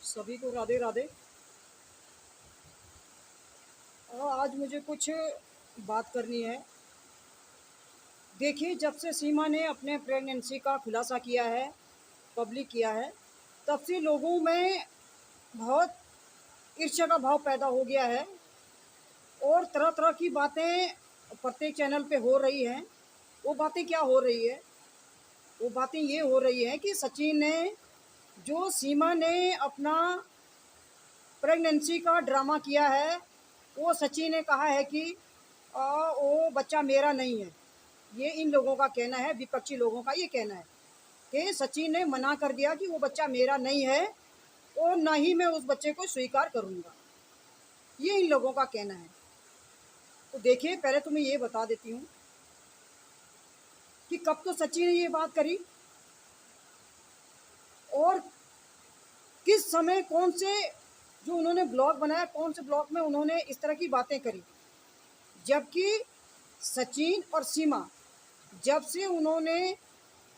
सभी को राधे राधे। आज मुझे कुछ बात करनी है। देखिए, जब से सीमा ने अपने प्रेगनेंसी का खुलासा किया है, पब्लिक किया है, तब से लोगों में बहुत ईर्ष्या का भाव पैदा हो गया है और तरह तरह की बातें प्रत्येक चैनल पे हो रही हैं। वो बातें क्या हो रही है? वो बातें ये हो रही हैं कि सचिन ने, जो सीमा ने अपना प्रेगनेंसी का ड्रामा किया है, वो सचिन ने कहा है कि वो बच्चा मेरा नहीं है। ये इन लोगों का कहना है, विपक्षी लोगों का ये कहना है कि सचिन ने मना कर दिया कि वो बच्चा मेरा नहीं है और ना ही मैं उस बच्चे को स्वीकार करूंगा। ये इन लोगों का कहना है। तो देखिए, पहले तो मैं ये बता देती हूँ कि कब तो सचिन ने ये बात करी और किस समय, कौन से जो उन्होंने ब्लॉग बनाया, कौन से ब्लॉग में उन्होंने इस तरह की बातें करी। जबकि सचिन और सीमा, जब से उन्होंने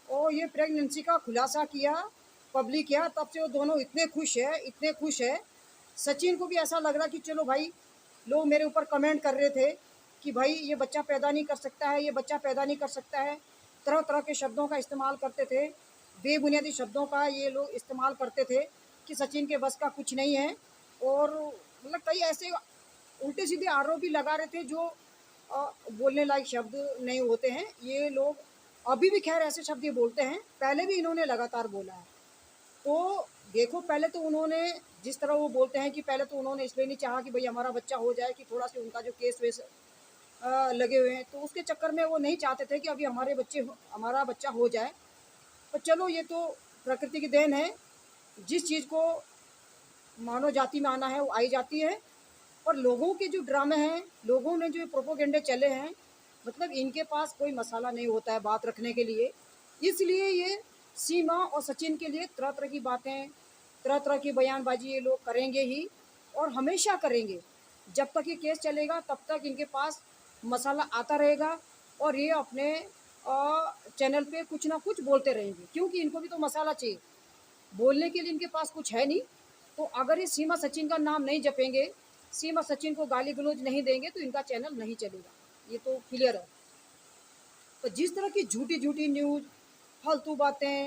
और ये प्रेगनेंसी का खुलासा किया, पब्लिक किया, तब से वो दोनों इतने खुश है, इतने खुश है। सचिन को भी ऐसा लग रहा कि चलो भाई, लोग मेरे ऊपर कमेंट कर रहे थे कि भाई ये बच्चा पैदा नहीं कर सकता है, ये बच्चा पैदा नहीं कर सकता है। तरह तरह के शब्दों का इस्तेमाल करते थे, बेबुनियादी शब्दों का ये लोग इस्तेमाल करते थे कि सचिन के बस का कुछ नहीं है। और मतलब कई ऐसे उल्टे सीधे आरोप भी लगा रहे थे जो बोलने लायक शब्द नहीं होते हैं। ये लोग अभी भी खैर ऐसे शब्द ये बोलते हैं, पहले भी इन्होंने लगातार बोला है। तो देखो, पहले तो उन्होंने जिस तरह वो बोलते हैं कि पहले तो उन्होंने इसलिए नहीं चाहा कि भाई हमारा बच्चा हो जाए कि थोड़ा सा उनका जो केस वेस लगे हुए हैं, तो उसके चक्कर में वो नहीं चाहते थे कि अभी हमारा बच्चा हो जाए। पर चलो, ये तो प्रकृति की देन है। जिस चीज़ को मानव जाति में आना है वो आई जाती है। और लोगों के जो ड्रामे हैं, लोगों ने जो प्रोपोगेंडे चले हैं, मतलब इनके पास कोई मसाला नहीं होता है बात रखने के लिए। इसलिए ये सीमा और सचिन के लिए तरह तरह की बातें, तरह तरह की बयानबाजी ये लोग करेंगे ही और हमेशा करेंगे। जब तक ये केस चलेगा तब तक इनके पास मसाला आता रहेगा और ये अपने चैनल पे कुछ ना कुछ बोलते रहेंगे, क्योंकि इनको भी तो मसाला चाहिए। बोलने के लिए इनके पास कुछ है नहीं। तो अगर ये सीमा सचिन का नाम नहीं जपेंगे, सीमा सचिन को गाली गलौज नहीं देंगे, तो इनका चैनल नहीं चलेगा। ये तो क्लियर है। तो जिस तरह की झूठी झूठी न्यूज़, फालतू बातें,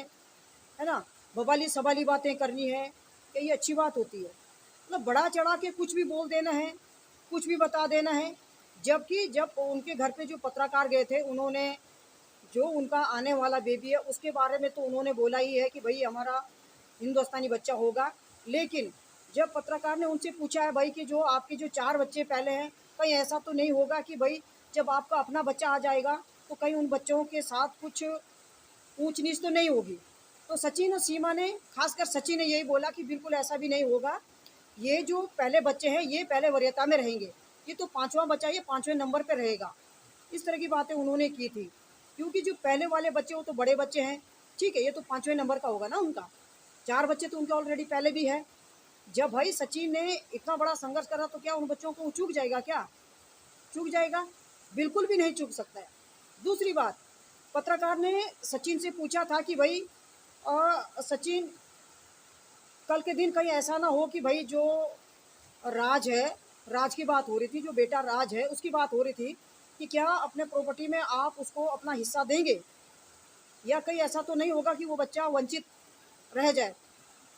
है ना, बवाली सवाली बातें करनी है, क्या ये अच्छी बात होती है? मतलब बड़ा चढ़ा के कुछ भी बोल देना है, कुछ भी बता देना है। जबकि जब उनके घर पे जो पत्रकार गए थे, उन्होंने जो उनका आने वाला बेबी है उसके बारे में तो उन्होंने बोला ही है कि भाई हमारा हिंदुस्तानी बच्चा होगा। लेकिन जब पत्रकार ने उनसे पूछा है भाई कि जो आपके जो 4 बच्चे पहले हैं, कहीं ऐसा तो नहीं होगा कि भाई जब आपका अपना बच्चा आ जाएगा तो कहीं उन बच्चों के साथ कुछ ऊंच नीच तो नहीं होगी? तो सचिन और सीमा ने, खासकर सचिन ने यही बोला कि बिल्कुल ऐसा भी नहीं होगा। ये जो पहले बच्चे हैं ये पहले वरीयता में रहेंगे, ये तो 5वां बच्चा, ये 5वें नंबर पर रहेगा। इस तरह की बातें उन्होंने की थी। क्योंकि जो पहले वाले बच्चे वो तो बड़े बच्चे हैं, ठीक है, ये तो 5वें नंबर का होगा ना उनका। 4 बच्चे तो उनके ऑलरेडी पहले भी है। जब भाई सचिन ने इतना बड़ा संघर्ष करा तो क्या उन बच्चों को चूक जाएगा? क्या चूक जाएगा? बिल्कुल भी नहीं चूक सकता है। दूसरी बात, पत्रकार ने सचिन से पूछा था कि भाई सचिन, कल के दिन कहीं ऐसा ना हो कि भाई जो राज है, राज की बात हो रही थी, जो बेटा राज है उसकी बात हो रही थी, कि क्या अपने प्रॉपर्टी में आप उसको अपना हिस्सा देंगे, या कहीं ऐसा तो नहीं होगा कि वो बच्चा वंचित रह जाए?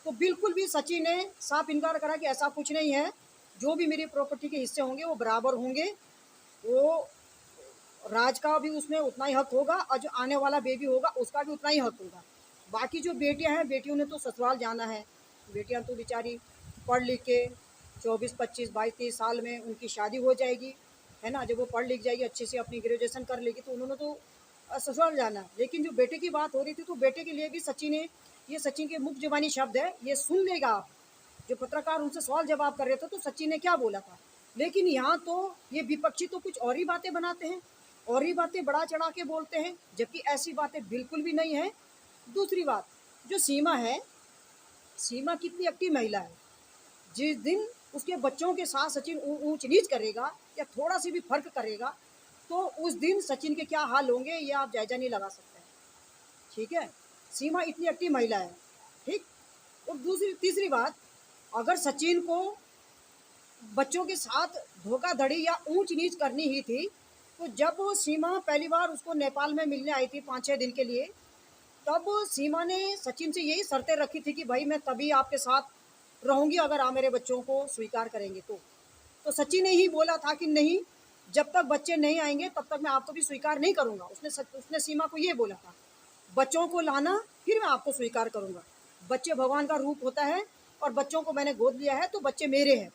तो बिल्कुल भी सचिन ने साफ इनकार करा कि ऐसा कुछ नहीं है। जो भी मेरी प्रॉपर्टी के हिस्से होंगे वो बराबर होंगे। वो राज का भी उसमें उतना ही हक होगा और जो आने वाला बेबी होगा उसका भी उतना ही हक होगा। बाकी जो बेटियां हैं, बेटियों ने तो ससुराल जाना है। बेटियां तो बेचारी पढ़ लिख के 24, 25, 22, 30 साल में उनकी शादी हो जाएगी, है ना। जब वो पढ़ लिख जाएगी, अच्छे से अपनी ग्रेजुएशन कर लेगी, तो उन्होंने तो ससुराल जाना है। लेकिन जो बेटे की बात हो रही थी, तो बेटे के लिए भी सचिन ने, ये सचिन के मुख जुबानी शब्द है, ये सुन लेगा आप। जो पत्रकार उनसे सवाल जवाब कर रहे थे तो सचिन ने क्या बोला था। लेकिन यहाँ तो ये विपक्षी तो कुछ और ही बातें बनाते हैं, और ही बातें बढ़ा चढ़ा के बोलते हैं, जबकि ऐसी बातें बिल्कुल भी नहीं है। दूसरी बात, जो सीमा है, सीमा कितनी एक्टिव महिला है। जिस दिन उसके बच्चों के साथ सचिन ऊंच नीच करेगा या थोड़ा सी भी फर्क करेगा, तो उस दिन सचिन के क्या हाल होंगे ये आप जायजा नहीं लगा सकते हैं। ठीक है, सीमा इतनी एक्टिव महिला है। ठीक। और दूसरी तीसरी बात, अगर सचिन को बच्चों के साथ धोखाधड़ी या ऊंच नीच करनी ही थी, तो जब वो सीमा पहली बार उसको नेपाल में मिलने आई थी 5-6 दिन के लिए, तब सीमा ने सचिन से यही शर्तें रखी थी कि भाई मैं तभी आपके साथ रहूंगी अगर आप मेरे बच्चों को स्वीकार करेंगे तो सचिन ने ही बोला था कि नहीं, जब तक बच्चे नहीं आएंगे तब तक मैं आपको भी स्वीकार नहीं करूंगा। उसने सीमा को ये बोला था, बच्चों को लाना फिर मैं आपको स्वीकार करूंगा। बच्चे भगवान का रूप होता है और बच्चों को मैंने गोद लिया है तो बच्चे मेरे हैं,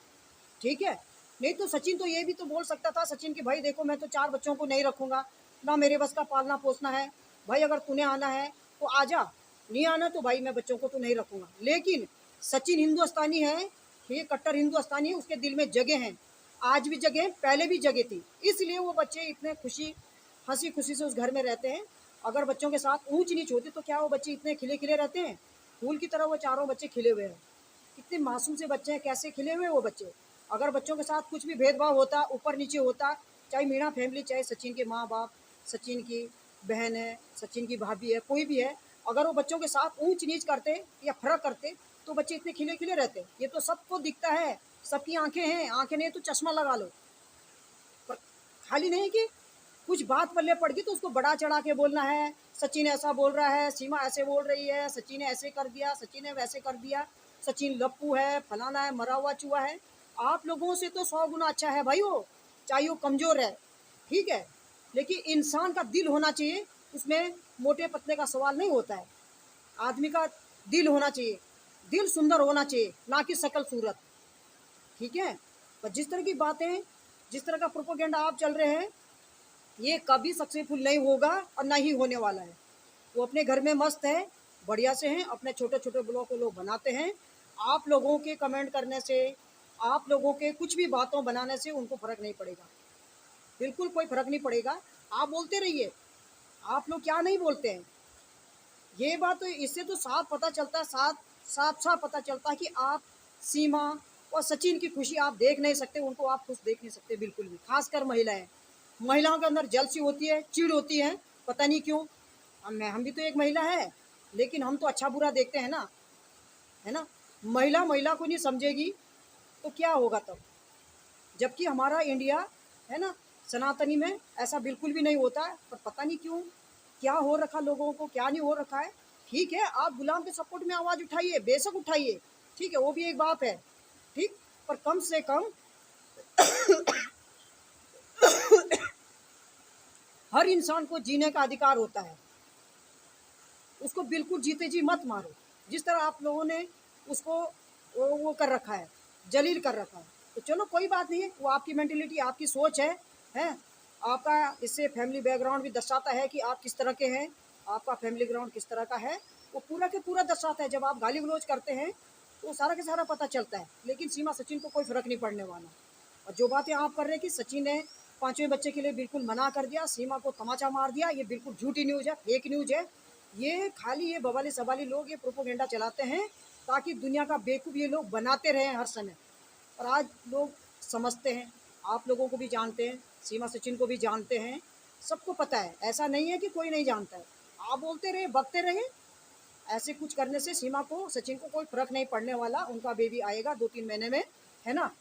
ठीक है। नहीं तो सचिन तो ये भी तो बोल सकता था, सचिन की भाई देखो मैं तो 4 बच्चों को नहीं रखूंगा, ना मेरे बस का पालना पोसना है, भाई अगर तूने आना है तो आ जा, नहीं आना तो भाई मैं बच्चों को तो नहीं रखूंगा। लेकिन सचिन हिंदुस्तानी है, ये कट्टर हिंदुस्तानी है, उसके दिल में जगह हैं, आज भी जगह, पहले भी जगह थी, इसलिए वो बच्चे इतने हंसी खुशी से उस घर में रहते हैं। अगर बच्चों के साथ ऊंच नीच होती तो क्या वो बच्चे इतने खिले खिले रहते हैं? फूल की तरह वो चारों बच्चे खिले हुए हैं। कितने मासूम से बच्चे हैं, कैसे खिले हुए वो बच्चे। अगर बच्चों के साथ कुछ भी भेदभाव होता, ऊपर नीचे होता, चाहे मीणा फैमिली, चाहे सचिन के माँ बाप, सचिन की बहन है, सचिन की भाभी है, कोई भी है, अगर वो बच्चों के साथ ऊंच नीच करते या फर्क करते तो बच्चे इतने खिले खिले रहते। ये तो सबको दिखता है, सबकी आंखें हैं, आंखें नहीं तो चश्मा लगा लो। पर खाली नहीं कि कुछ बात पल्ले पड़ गई तो उसको बड़ा चढ़ा के बोलना है, सचिन ऐसा बोल रहा है, सीमा ऐसे बोल रही है, सचिन ने ऐसे कर दिया, सचिन ने वैसे कर दिया, सचिन लप्पू है, फलाना है, मरा हुआ चूहा है। आप लोगों से तो 100 गुना अच्छा है भाई वो, चाहे वो कमज़ोर है, ठीक है, लेकिन इंसान का दिल होना चाहिए, उसमें मोटे पतले का सवाल नहीं होता है। आदमी का दिल होना चाहिए, दिल सुंदर होना चाहिए, ना कि शकल सूरत, ठीक है। पर जिस तरह की बातें, जिस तरह का प्रोपोगेंडा आप चल रहे हैं, ये कभी सक्सेसफुल नहीं होगा और ना ही होने वाला है। वो अपने घर में मस्त है, बढ़िया से हैं, अपने छोटे छोटे ब्लॉग को लोग बनाते हैं। आप लोगों के कमेंट करने से, आप लोगों के कुछ भी बातों बनाने से उनको फ़र्क नहीं पड़ेगा, बिल्कुल कोई फ़र्क नहीं पड़ेगा। आप बोलते रहिए, आप लोग क्या नहीं बोलते हैं, ये बात तो इससे तो साफ पता चलता है, साफ साफ पता चलता है कि आप सीमा और सचिन की खुशी आप देख नहीं सकते, उनको आप खुश देख नहीं सकते बिल्कुल भी। खासकर महिलाएं, महिलाओं के अंदर जलसी होती है, चिढ़ होती है, पता नहीं क्यों। हम भी तो एक महिला है, लेकिन हम तो अच्छा बुरा देखते हैं ना, है ना। महिला महिला को नहीं समझेगी तो क्या होगा तब? जबकि हमारा इंडिया है ना, सनातनी में ऐसा बिल्कुल भी नहीं होता है। पर पता नहीं क्यों क्या हो रखा लोगों को, क्या नहीं हो रखा है। ठीक है, आप गुलाम के सपोर्ट में आवाज़ उठाइए, बेशक उठाइए, ठीक है, वो भी एक बात है, ठीक। पर कम से कम हर इंसान को जीने का अधिकार होता है, उसको बिल्कुल जीते जी मत मारो। जिस तरह आप लोगों ने उसको वो कर रखा है, जलील कर रखा है, तो चलो कोई बात नहीं है, वो आपकी मेंटेलिटी, आपकी सोच है। आपका इससे फैमिली बैकग्राउंड भी दर्शाता है कि आप किस तरह के हैं, आपका फैमिली ग्राउंड किस तरह का है, वो पूरा के पूरा दर्शाता है। जब आप गाली गलौज करते हैं तो सारा के सारा पता चलता है। लेकिन सीमा सचिन को कोई फ़र्क नहीं पड़ने वाला। और जो बातें आप कर रहे हैं कि सचिन ने 5वें बच्चे के लिए बिल्कुल मना कर दिया, सीमा को तमाचा मार दिया, ये बिल्कुल झूठी न्यूज़ है, फेक न्यूज़ है। ये खाली ये बवाली सवाली लोग ये प्रोपोगेंडा चलाते हैं ताकि दुनिया का बेवकूफ़ ये लोग बनाते रहें हर समय। और आज लोग समझते हैं, आप लोगों को भी जानते हैं, सीमा सचिन को भी जानते हैं, सबको पता है, ऐसा नहीं है कि कोई नहीं जानता है। आप बोलते रहे, बकते रहे, ऐसे कुछ करने से सीमा को सचिन को कोई फ़र्क नहीं पड़ने वाला। उनका बेबी आएगा 2-3 महीने में, है ना,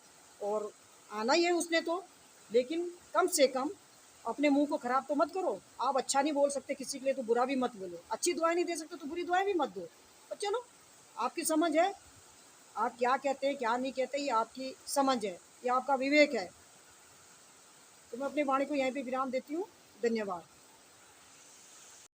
और आना ही है उसने तो। लेकिन कम से कम अपने मुंह को ख़राब तो मत करो। आप अच्छा नहीं बोल सकते किसी के लिए तो बुरा भी मत बोलो, अच्छी दुआएं नहीं दे सकते तो बुरी दुआएं भी मत दो। और चलो, आपकी समझ है, आप क्या कहते हैं क्या नहीं कहते, ये आपकी समझ है, ये आपका विवेक है। तो मैं अपनी वाणी को यहीं पे विराम देती हूँ। धन्यवाद।